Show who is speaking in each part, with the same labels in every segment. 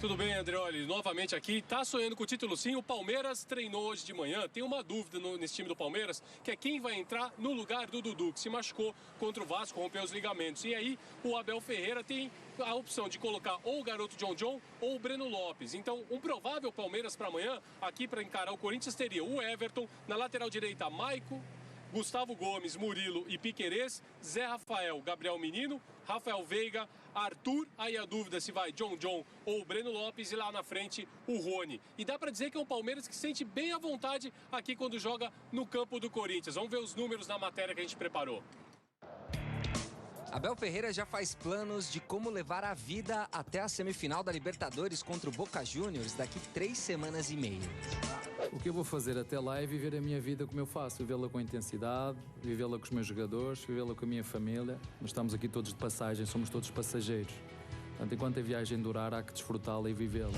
Speaker 1: Tudo bem, Andreoli? Novamente aqui. Tá sonhando com o título sim. O Palmeiras treinou hoje de manhã. Tem uma dúvida nesse time do Palmeiras, que é quem vai entrar no lugar do Dudu, que se machucou contra o Vasco, rompeu os ligamentos. E aí o Abel Ferreira tem a opção de colocar ou o garoto John ou o Breno Lopes. Então, um provável Palmeiras para amanhã, aqui para encarar o Corinthians, teria o Everton, na lateral direita, Maico, Gustavo Gomes, Murilo e Piquerez, Zé Rafael, Gabriel Menino, Rafael Veiga, Arthur, aí a dúvida se vai John ou o Breno Lopes, e lá na frente o Rony. E dá para dizer que é um Palmeiras que se sente bem à vontade aqui quando joga no campo do Corinthians. Vamos ver os números na matéria que a gente preparou.
Speaker 2: Abel Ferreira já faz planos de como levar a vida até a semifinal da Libertadores contra o Boca Juniors daqui 3 semanas e meia.
Speaker 3: O que eu vou fazer até lá é viver a minha vida como eu faço, vivê-la com intensidade, vivê-la com os meus jogadores, vivê-la com a minha família. Nós estamos aqui todos de passagem, somos todos passageiros. Portanto, enquanto a viagem durar, há que desfrutá-la e vivê-la.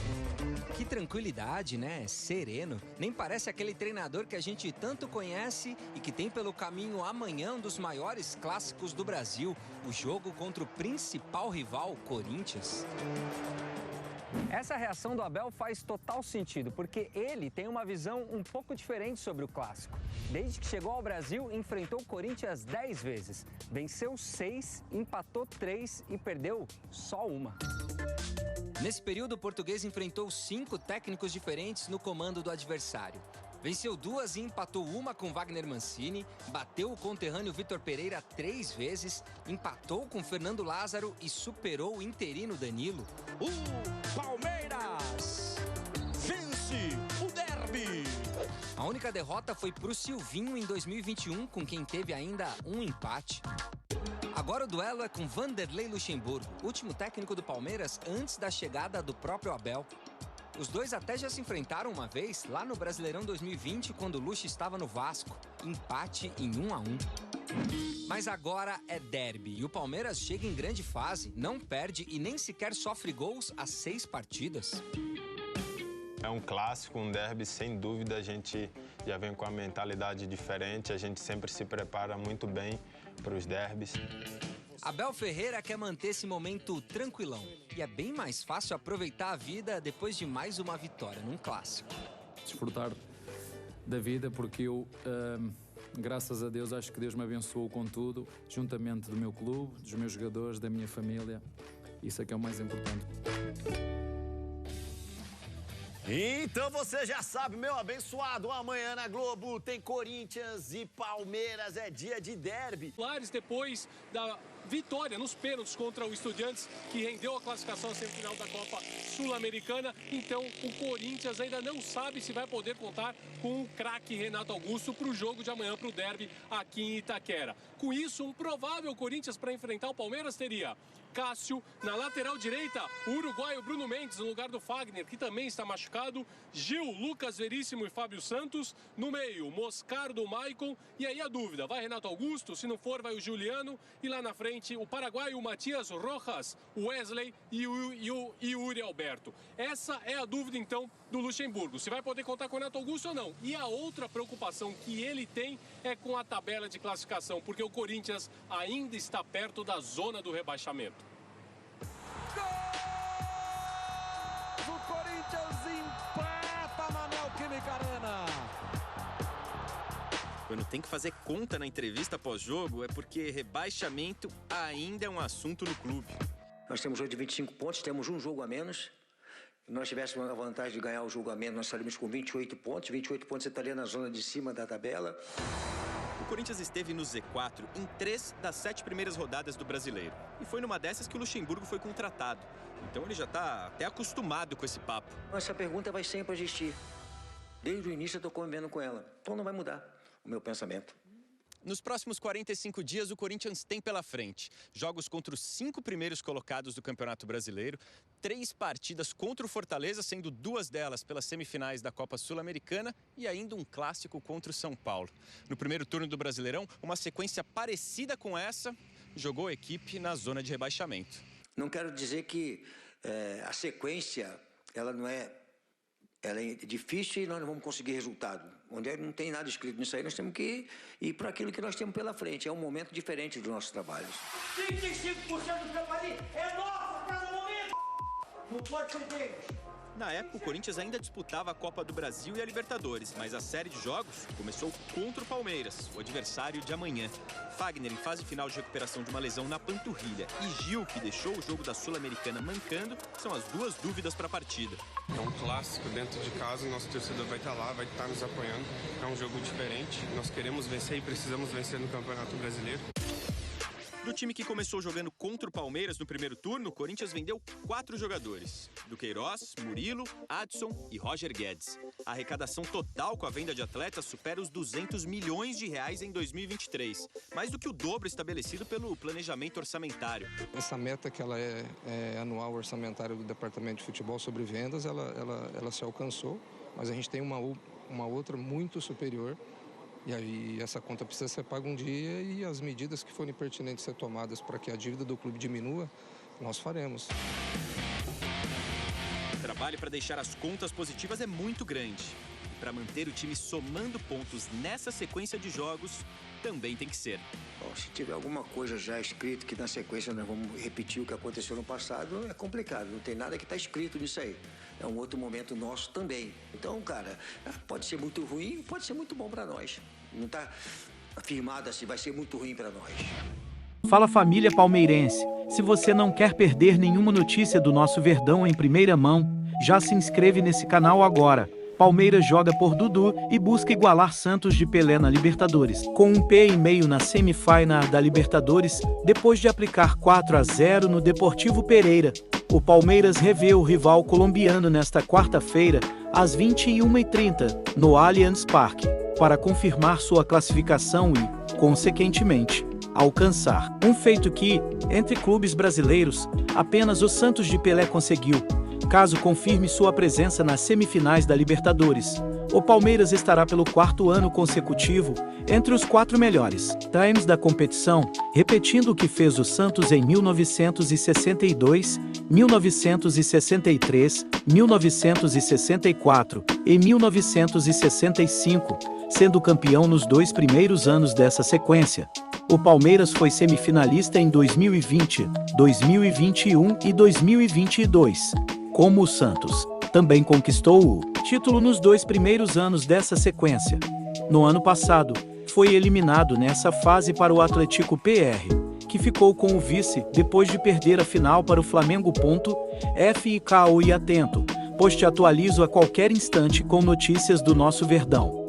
Speaker 2: Que tranquilidade, né? Sereno. Nem parece aquele treinador que a gente tanto conhece e que tem pelo caminho amanhã um dos maiores clássicos do Brasil, o jogo contra o principal rival, o Corinthians. Essa reação do Abel faz total sentido, porque ele tem uma visão um pouco diferente sobre o clássico. Desde que chegou ao Brasil, enfrentou o Corinthians 10 vezes. Venceu 6, empatou 3 e perdeu só uma. Nesse período, o português enfrentou 5 técnicos diferentes no comando do adversário. Venceu 2 e empatou uma com Wagner Mancini, bateu o conterrâneo Vitor Pereira 3 vezes, empatou com Fernando Lázaro e superou o interino Danilo.
Speaker 4: Palmeiras vence o derby.
Speaker 2: A única derrota foi pro Silvinho em 2021, com quem teve ainda um empate. Agora o duelo é com Vanderlei Luxemburgo, último técnico do Palmeiras antes da chegada do próprio Abel. Os dois até já se enfrentaram uma vez, lá no Brasileirão 2020, quando o Luxa estava no Vasco. Empate em 1-1. Mas agora é derby e o Palmeiras chega em grande fase, não perde e nem sequer sofre gols há 6 partidas.
Speaker 5: É um clássico, um derby, sem dúvida a gente já vem com a mentalidade diferente, a gente sempre se prepara muito bem para os derbys.
Speaker 2: Abel Ferreira quer manter esse momento tranquilão e é bem mais fácil aproveitar a vida depois de mais uma vitória num clássico.
Speaker 3: Desfrutar da vida porque eu, graças a Deus, acho que Deus me abençoou com tudo, juntamente do meu clube, dos meus jogadores, da minha família. Isso é que é o mais importante.
Speaker 4: Então você já sabe, meu abençoado, amanhã na Globo tem Corinthians e Palmeiras, é dia de derby.
Speaker 1: Lares, depois da vitória nos pênaltis contra o Estudiantes, que rendeu a classificação à semifinal da Copa Sul-Americana. Então, o Corinthians ainda não sabe se vai poder contar com o craque Renato Augusto para o jogo de amanhã, para o derby aqui em Itaquera. Com isso, um provável Corinthians para enfrentar o Palmeiras teria Cássio, na lateral direita, o uruguaio Bruno Mendes, no lugar do Fagner, que também está machucado, Gil, Lucas Veríssimo e Fábio Santos, no meio, Moscardo, Maicon, e aí a dúvida, vai Renato Augusto? Se não for, vai o Juliano, e lá na frente, o paraguaio Matias Rojas, o Wesley e o Yuri Alberto. Essa é a dúvida, então, do Luxemburgo, se vai poder contar com o Renato Augusto ou não. E a outra preocupação que ele tem é com a tabela de classificação, porque o Corinthians ainda está perto da zona do rebaixamento.
Speaker 4: O Corinthians empata na Neoquímica Arena.
Speaker 6: Quando tem que fazer conta na entrevista pós-jogo, é porque rebaixamento ainda é um assunto no clube.
Speaker 7: Nós temos hoje 25 pontos, temos um jogo a menos. Se nós tivéssemos a vantagem de ganhar o jogo a menos, nós estaríamos com 28 pontos. 28 pontos, você estaria na zona de cima da tabela.
Speaker 6: O Corinthians esteve no Z4 em 3 das 7 primeiras rodadas do Brasileiro. E foi numa dessas que o Luxemburgo foi contratado. Então ele já está até acostumado com esse papo.
Speaker 7: Essa pergunta vai sempre existir. Desde o início eu estou convivendo com ela. Então não vai mudar o meu pensamento.
Speaker 6: Nos próximos 45 dias, o Corinthians tem pela frente jogos contra os 5 primeiros colocados do Campeonato Brasileiro, 3 partidas contra o Fortaleza, sendo 2 delas pelas semifinais da Copa Sul-Americana e ainda um clássico contra o São Paulo. No primeiro turno do Brasileirão, uma sequência parecida com essa, jogou a equipe na zona de rebaixamento.
Speaker 7: Não quero dizer que a sequência, ela é difícil e nós não vamos conseguir resultado. Onde não tem nada escrito nisso aí, nós temos que ir para aquilo que nós temos pela frente. É um momento diferente dos nossos trabalhos.
Speaker 8: 35% do campo ali é nosso a cada momento!
Speaker 6: Na época, o Corinthians ainda disputava a Copa do Brasil e a Libertadores, mas a série de jogos começou contra o Palmeiras, o adversário de amanhã. Fagner, em fase final de recuperação de uma lesão na panturrilha, e Gil, que deixou o jogo da Sul-Americana mancando, são as duas dúvidas para a partida.
Speaker 8: É um clássico dentro de casa, o nosso torcedor vai estar lá, vai estar nos apoiando. É um jogo diferente, nós queremos vencer e precisamos vencer no Campeonato Brasileiro.
Speaker 6: Do time que começou jogando contra o Palmeiras no primeiro turno, o Corinthians vendeu 4 jogadores: Duqueiroz, Murilo, Adson e Roger Guedes. A arrecadação total com a venda de atletas supera os 200 milhões de reais em 2023, mais do que o dobro estabelecido pelo planejamento orçamentário.
Speaker 9: Essa meta que ela é anual orçamentária do Departamento de Futebol sobre vendas, ela se alcançou, mas a gente tem uma outra muito superior. E aí essa conta precisa ser paga um dia e as medidas que forem pertinentes ser tomadas para que a dívida do clube diminua, nós faremos.
Speaker 6: O trabalho para deixar as contas positivas é muito grande. E para manter o time somando pontos nessa sequência de jogos, também tem que ser.
Speaker 7: Bom, se tiver alguma coisa já escrito que na sequência nós vamos repetir o que aconteceu no passado, é complicado. Não tem nada que está escrito nisso aí. É um outro momento nosso também. Então, cara, pode ser muito ruim, pode ser muito bom para nós. Não está afirmado assim, vai ser muito ruim para nós.
Speaker 10: Fala, família palmeirense. Se você não quer perder nenhuma notícia do nosso Verdão em primeira mão, já se inscreve nesse canal agora. Palmeiras joga por Dudu e busca igualar Santos de Pelé na Libertadores, com um pé e meio na semifinal da Libertadores, depois de aplicar 4-0 no Deportivo Pereira. O Palmeiras revê o rival colombiano nesta quarta-feira, às 21h30, no Allianz Parque, para confirmar sua classificação e, consequentemente, alcançar um feito que, entre clubes brasileiros, apenas o Santos de Pelé conseguiu. Caso confirme sua presença nas semifinais da Libertadores, o Palmeiras estará pelo 4º ano consecutivo entre os 4 melhores times da competição, repetindo o que fez o Santos em 1962, 1963, 1964 e 1965, sendo campeão nos 2 primeiros anos dessa sequência. O Palmeiras foi semifinalista em 2020, 2021 e 2022. Como o Santos, também conquistou o título nos 2 primeiros anos dessa sequência. No ano passado, foi eliminado nessa fase para o Atlético PR, que ficou com o vice depois de perder a final para o Flamengo. Fique atento, pois te atualizo a qualquer instante com notícias do nosso Verdão.